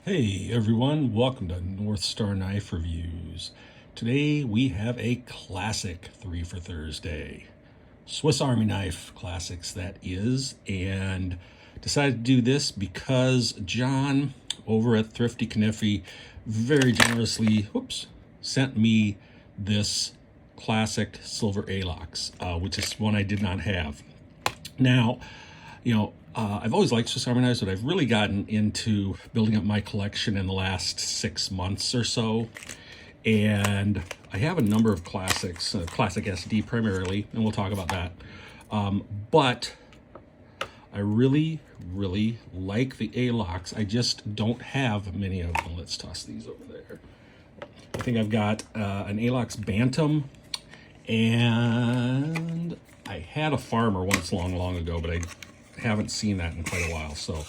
Hey everyone, welcome to North Star Knife Reviews. Today we have a classic 3 for Thursday. Swiss Army knife classics, that is, and decided to do this because John over at Thrifty Kniffy very generously sent me this classic silver Alox, which is one I did not have. Now, I've always liked Swiss Army knives, but I've really gotten into building up my collection in the last 6 months or so. And I have a number of classics, classic SD primarily, and we'll talk about that. But I really like the Alox. I just don't have many of them. Let's toss these over there. I think I've got an Alox Bantam, and I had a Farmer once long ago, but I haven't seen that in quite a while, so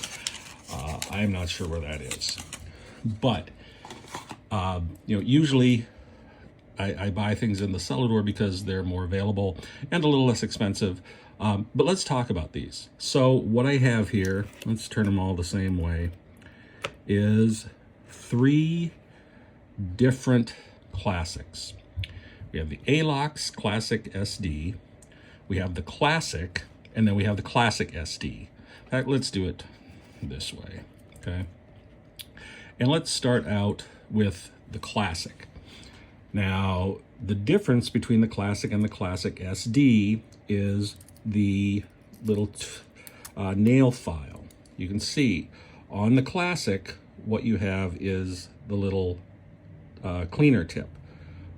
I'm not sure where that is. But usually I buy things in the Celador because they're more available and a little less expensive. But let's talk about these. So what I have here, let's turn them all the same way, is 3 different classics. We have the Alox Classic SD, we have the Classic, and then we have the Classic SD. In fact, let's do it this way, okay? And let's start out with the Classic. Now, the difference between the Classic and the Classic SD is the little nail file. You can see on the Classic, what you have is the little cleaner tip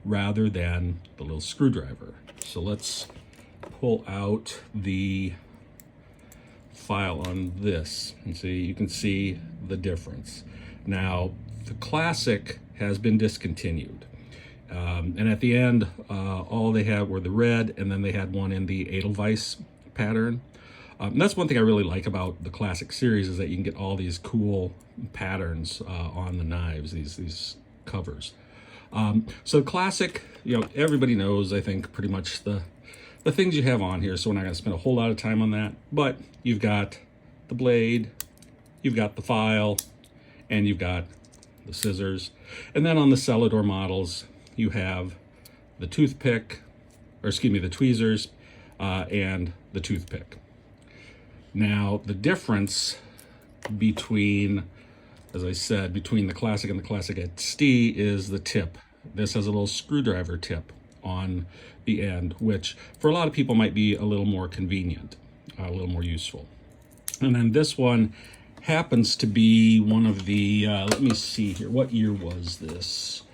rather than the little screwdriver. So let's pull out the file on this and see, you can see the difference. Now, the Classic has been discontinued. And at the end, all they had were the red, and then they had one in the Edelweiss pattern. That's one thing I really like about the Classic series, is that you can get all these cool patterns on the knives, these covers. So the Classic, everybody knows, I think, pretty much the things you have on here, so we're not going to spend a whole lot of time on that. But you've got the blade, you've got the file, and you've got the scissors. And then on the Celador models, you have the toothpick, the tweezers, and the toothpick. Now, the difference between, as I said, between the Classic and the Classic SD is the tip. This has a little screwdriver tip on the end, which for a lot of people might be a little more convenient, a little more useful. And then this one happens to be one of the, let me see here, what year was this?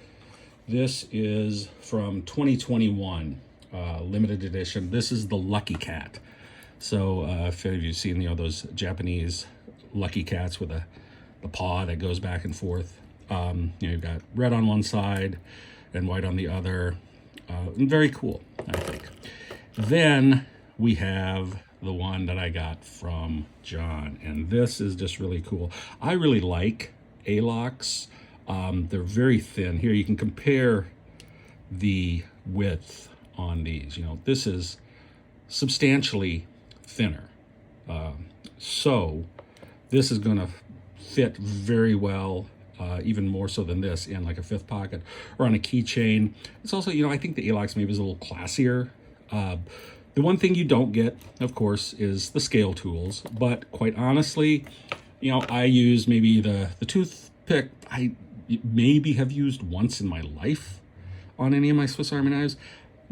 This is from 2021, limited edition. This is the Lucky Cat. So if any of you have seen those Japanese Lucky Cats with the paw that goes back and forth, you've got red on one side and white on the other. Very cool, I think. Then we have the one that I got from John, and this is just really cool. I really like Alox. They're very thin. Here you can compare the width on these. This is substantially thinner. So this is going to fit very well, even more so than this, in like a 5th pocket or on a keychain. It's also, I think the Alox maybe is a little classier. The one thing you don't get, of course, is the scale tools. But quite honestly, I use maybe the toothpick. I maybe have used once in my life on any of my Swiss Army knives.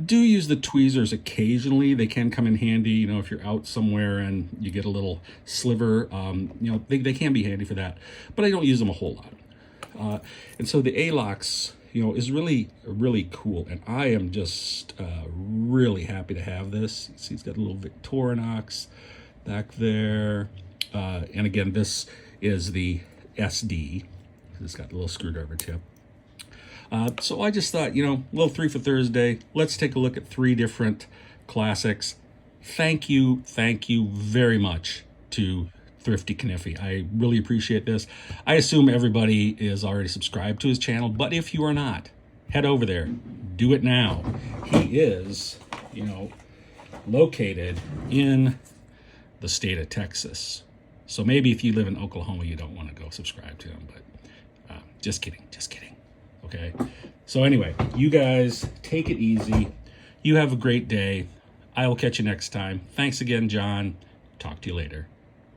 Do use the tweezers occasionally. They can come in handy, if you're out somewhere and you get a little sliver. They can be handy for that. But I don't use them a whole lot. And so the Alox, is really cool. And I am just really happy to have this. See, it's got a little Victorinox back there. And again, this is the SD. It's got a little screwdriver tip. So I just thought, little 3 for Thursday. Let's take a look at 3 different classics. Thank you very much to Thrifty Kniffy. I really appreciate this. I assume everybody is already subscribed to his channel, but if you are not, head over there. Do it now. He is, located in the state of Texas. So maybe if you live in Oklahoma, you don't want to go subscribe to him, but Just kidding. Just kidding. Okay. So anyway, you guys take it easy. You have a great day. I will catch you next time. Thanks again, John. Talk to you later.